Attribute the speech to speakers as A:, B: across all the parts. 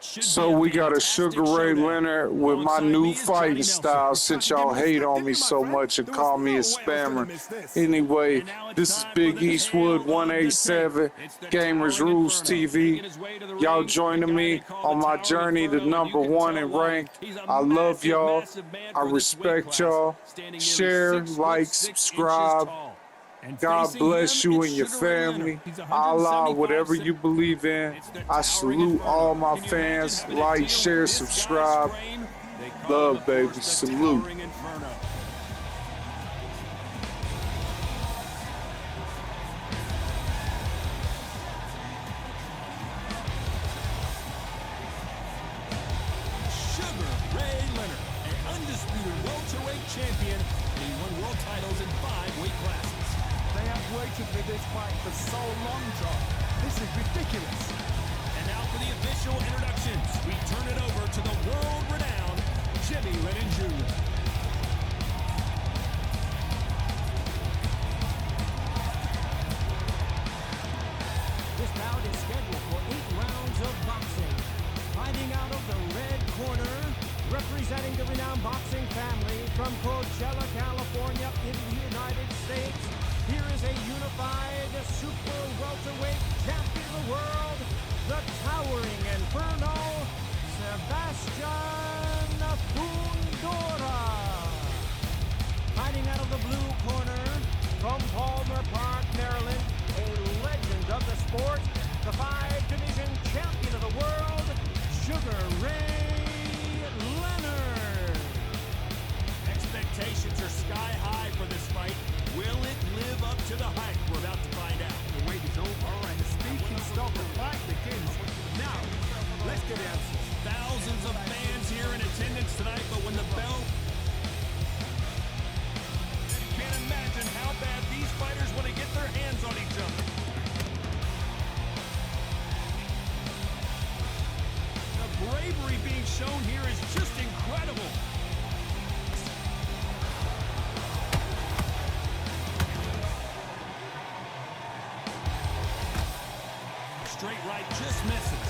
A: So we got a Sugar Ray Leonard with my new fighting style since y'all hate on me so much and call me a spammer. Anyway, this is Big Eastwood 187, Gamers Rules TV. Y'all joining me on my journey to #1 in ranked. I love y'all. I respect y'all. Share, like, subscribe. God bless you and your family. Allah, whatever you believe in. I salute all my fans. Like, share, subscribe. Love, baby. Salute.
B: Sugar Ray Leonard, an undisputed welterweight champion, and he won world titles in 5 weight classes.
C: They have waited for this fight for so long, John. This is ridiculous.
B: And now for the official introductions, we turn it over to the world-renowned Jimmy Lennon Jr.
D: This bout is scheduled for 8 rounds of boxing. Fighting out of the red corner, representing the renowned boxing family from Coachella, California in the United States, here is a unified super welterweight champion of the world, the towering Inferno, Sebastian Fundora. Fighting out of the blue corner, from Palmer Park, Maryland, a legend of the sport, the 5-division champion of the world, Sugar Ray Leonard.
B: Expectations are sky high for this fight. Will it live up to the hype? We're about to find out.
C: The wait is over and the speaking stop. The fight begins. Now, let's get the answers.
B: Thousands of fans here in attendance tonight, but when the bell... Can't imagine how bad these fighters want to get their hands on each other. The bravery being shown here is just incredible. Straight right just misses.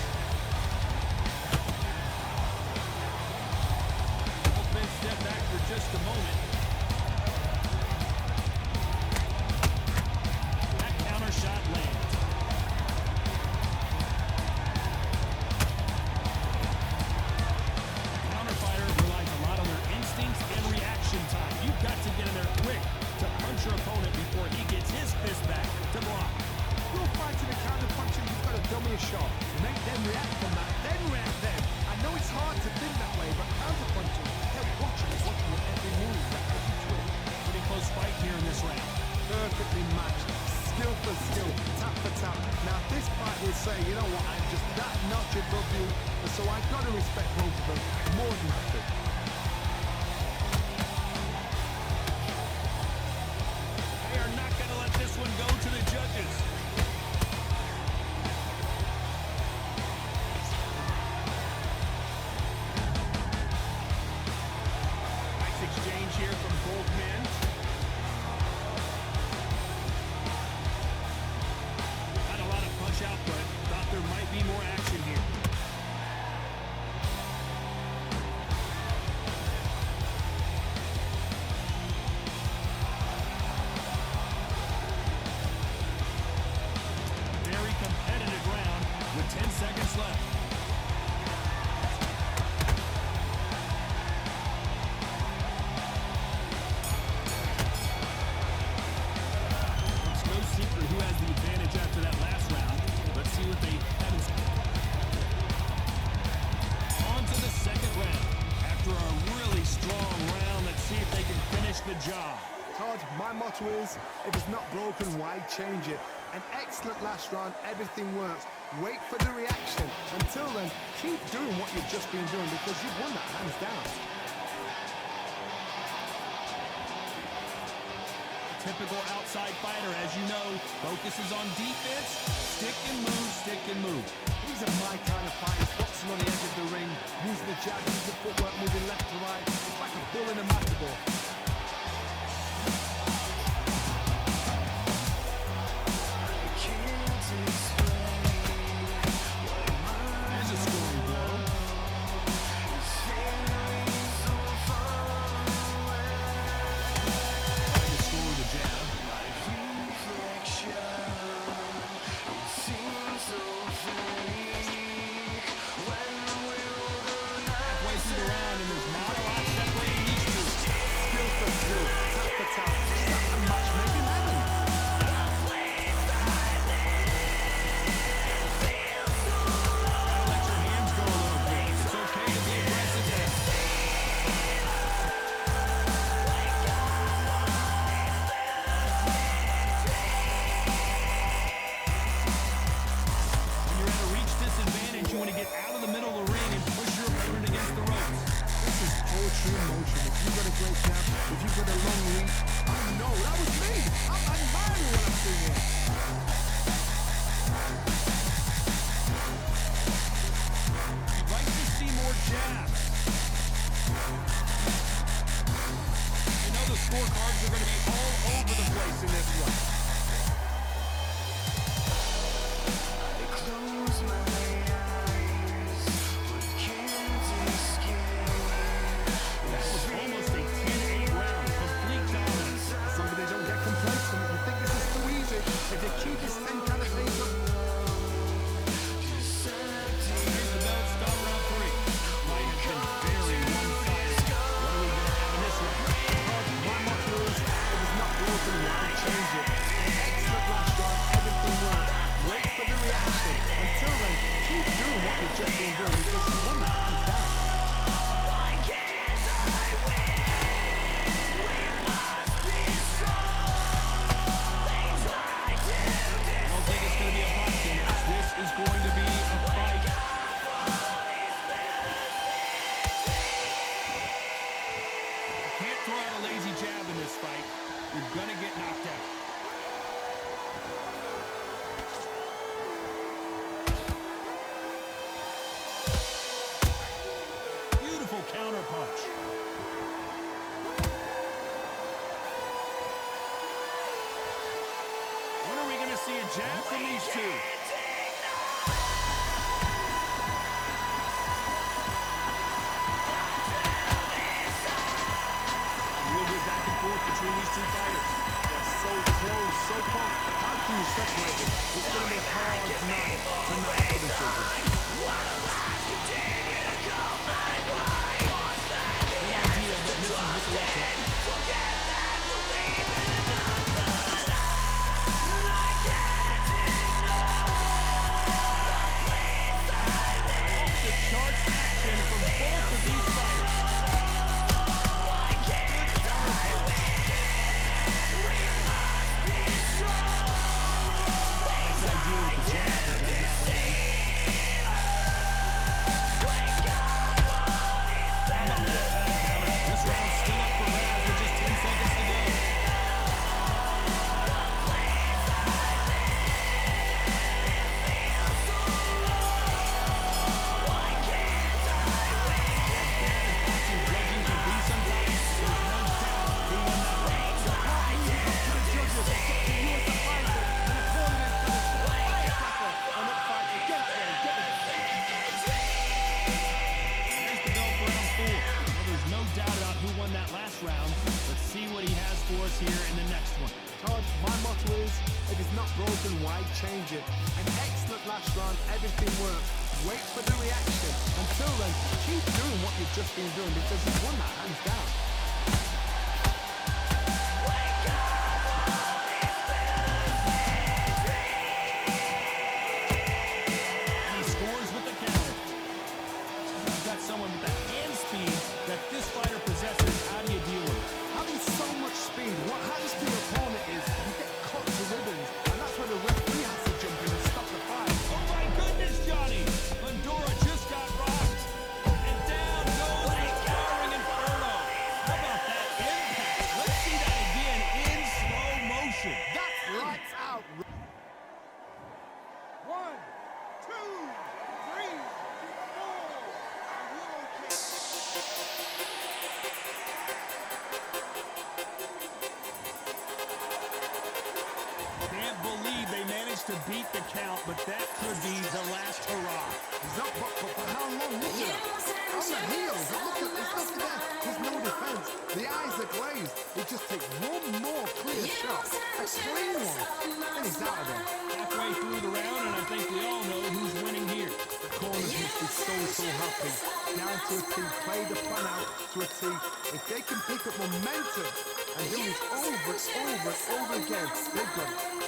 B: Both men step back for just a moment. That counter shot lands. Counter fighter relies a lot on their instincts and reaction time. You've got to get in there quick to punch your opponent before he gets his fist back to block.
C: You're fighting a counter puncher, you've got to dummy a shot. Make them react from that, then react then. I know it's hard to think that way, but counter punching, they're watching your every move, every twitch.
B: Pretty close fight here in this round.
C: Perfectly matched, skill for skill, tap for tap. Now this fight will say, you know what, I'm just that notch above you, and so I've got to respect both of them more than I do.
B: They are not going to let this one go to the judges. Nice exchange here from both men. Not a lot of punch output. Thought there might be more action here. Very competitive round with 10 seconds left. It's no secret who has the advantage after that last round. Let's see what they have in store. On to the second round. After a really strong round, let's see if they can finish the job.
C: Todd, my motto is, if it's not broken, why change it? An excellent last round, everything works. Wait for the reaction. Until then, keep doing what you've just been doing because you've won that hands down.
B: Typical outside fighter, as you know, focuses on defense, stick and move, stick and move.
C: These are my kind of fighters, boxing on the edge of the ring, using the jab, using the footwork, moving left to right. It's like a bull in a matador.
B: There's a scoring blow.
C: do. Tap for tap. Start the match made in heaven.
B: Let your hands go a little bit. It's okay to be aggressive there. When you're at a reach disadvantage, you want to get out of the middle of the ring and push your opponent against the ropes.
C: This is poetry in motion. If you've got a great jab, if you've got a long reach, I know that was me. I'm admiring what I'm seeing here.
B: You'd like to see more jabs. You know the scorecards are going to be all over the place in this one. That was almost a 10-8 round, complete dominance.
C: Somebody don't get complacent. You think this is too easy. If you keep this same kind of pace up,
B: Here's the bell, start round 3. Might have been very one-sided. What are we going to have in this round?
C: my motto is, if it's not broken, why change it? An excellent last round, everything worked. Wait for the reaction. Until then, keep doing what you've just been doing because you won that hands down.
B: I don't think it's going to be a boxing match. This is going to be a fight. You can't throw out a lazy jab in this fight. You're going to get knocked out. Beautiful counter punch. When are we going to see a jab from these two? Real good back and forth between these two fighters.
C: They're so close, so close. How can you separate them? It's going to be hard tonight for the judges.
B: The idea that this is misdirection. Off the charts action from both of these fighters. Nice idea with the jab. This round's still up for grabs with just 10 seconds to go. There's the bell for round 4. Well, there's no doubt about who won that last round. Let's see what he has for us here in the next one.
C: Todd, my motto is, if it's not broken, why change it? An excellent last round, everything worked. Wait for the reaction. Until then, keep doing what you've just been doing because you've won that hands down.
B: And he scores with the counter. You've got someone with the hand speed that this fighter possesses. How do you deal with it?
C: Having so much speed, what happens to your opponent is you get cut to ribbons, and that's where the referee has to jump in and stop the fight.
B: Oh my goodness, Johnny! Lindora just got rocked. And down goes the towering Inferno. How about that impact? Let's see that again in slow motion.
C: That's lights out.
E: 1, 2, 3, 4.
B: Can't believe they managed to beat the count, but that could be the last hurrah.
C: But for how long? Look at that. On the heels. Look at that. There's no defense. The eyes are glazed. It just takes one more clear shot. A clean one. And he's out of there.
B: Halfway through the round, and I think we all know who's winning here.
C: The corners be so happy. Down to a T, play the plan out to a T. If they can pick up momentum and do this over and over again, they've got it.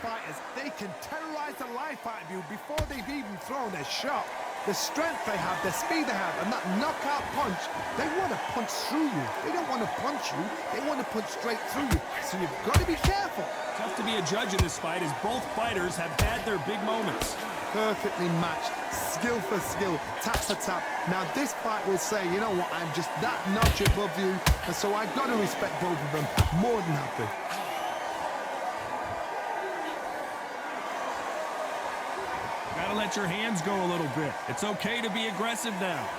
C: Fighters, they can terrorize the life out of you before they've even thrown a shot. The strength they have, the speed they have, and that knockout punch, they want to punch through you. They don't want to punch you, they want to punch straight through you. So you've got to be careful.
B: Tough to be a judge in this fight as both fighters have had their big moments.
C: Perfectly matched, skill for skill, tap for tap. Now this fight will say, you know what, I'm just that notch above you, and so I've got to respect both of them more than happy.
B: Gotta let your hands go a little bit. It's okay to be aggressive now.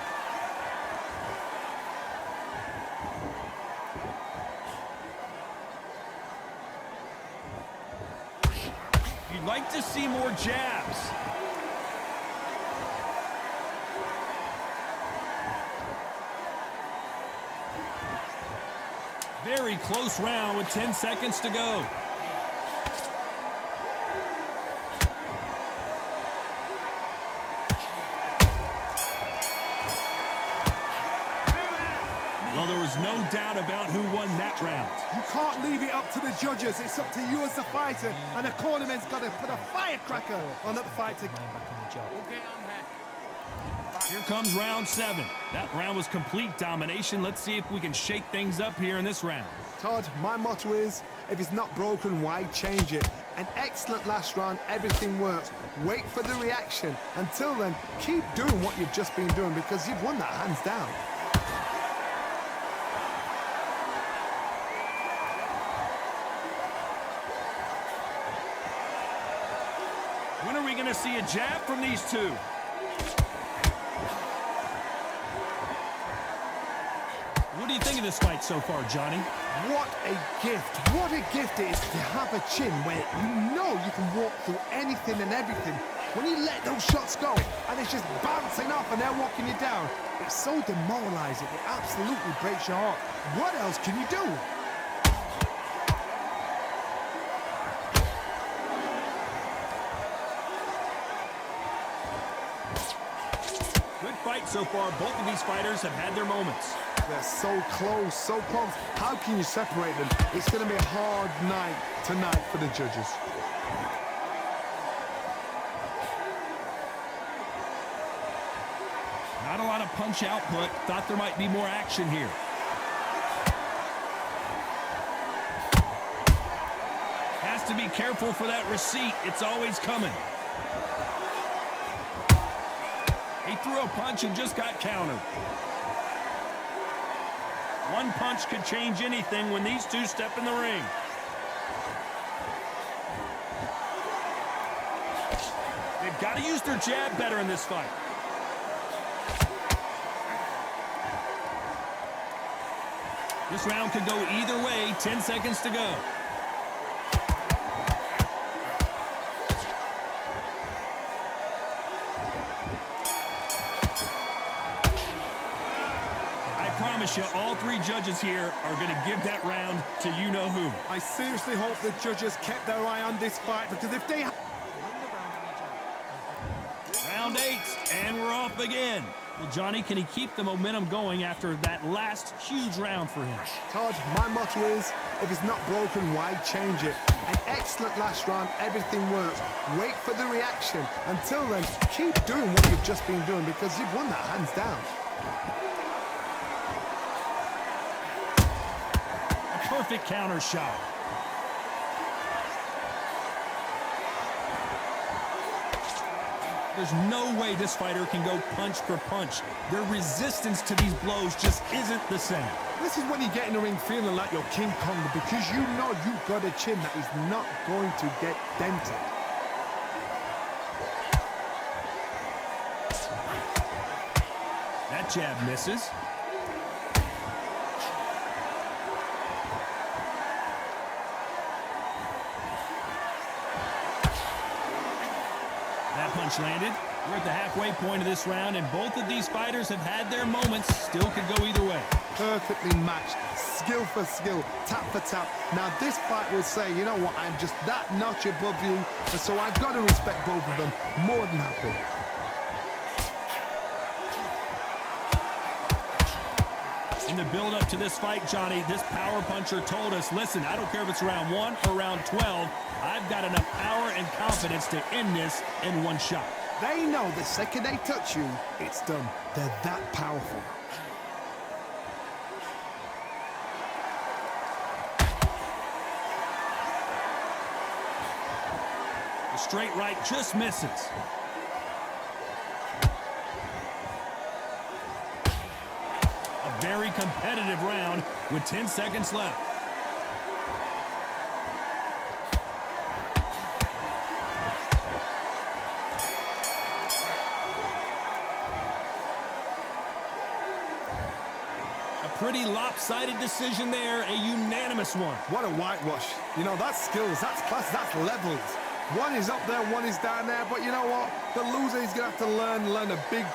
B: You'd like to see more jabs. Very close round with 10 seconds to go. Well, there was no doubt about who won that round.
C: You can't leave it up to the judges. It's up to you as the fighter, and the cornerman's got to put a firecracker on that fighter.
B: Here comes round 7. That round was complete domination. Let's see if we can shake things up here in this round.
C: Todd, my motto is, if it's not broken, why change it? An excellent last round, everything works. Wait for the reaction. Until then, keep doing what you've just been doing because you've won that hands down.
B: When are we going to see a jab from these two? What do you think of this fight so far, Johnny?
C: What a gift. What a gift it is to have a chin where you know you can walk through anything and everything. When you let those shots go and it's just bouncing off and they're walking you down, it's so demoralizing. It absolutely breaks your heart. What else can you do?
B: Good fight so far. Both of these fighters have had their moments.
C: They're so close, so close. How can you separate them? It's going to be a hard night tonight for the judges.
B: Not a lot of punch output. Thought there might be more action here. Has to be careful for that receipt. It's always coming. He threw a punch and just got countered. One punch could change anything when these two step in the ring. They've got to use their jab better in this fight. This round could go either way. 10 seconds to go. I promise you, all three judges here are going to give that round to you-know-who.
C: I seriously hope the judges kept their eye on this fight because if they...
B: Round 8, and we're off again. Well, Johnny, can he keep the momentum going after that last huge round for him?
C: Todd, my motto is, if it's not broken, why change it? An excellent last round, everything works. Wait for the reaction. Until then, keep doing what you've just been doing because you've won that hands down.
B: A perfect counter shot. There's no way this fighter can go punch for punch. Their resistance to these blows just isn't the same.
C: This is when you get in the ring feeling like you're King Kong because you know you've got a chin that is not going to get dented.
B: That jab misses. That punch landed. We're at the halfway point of this round, and both of these fighters have had their moments. Still could go either way.
C: Perfectly matched, skill for skill, tap for tap. Now this fight will say, you know what, I'm just that notch above you, and so I've got to respect both of them more than happy.
B: In the build-up to this fight, Johnny, this power puncher told us, listen, I don't care if it's round 1 or round 12, I've got enough power and confidence to end this in one shot.
C: They know the second they touch you, it's done. They're that powerful.
B: The straight right just misses. A very competitive round with 10 seconds left. Pretty lopsided decision there, a unanimous one.
C: What a whitewash. You know, that's skills, that's class, that's levels. One is up there, one is down there, but you know what? The loser is going to have to learn a big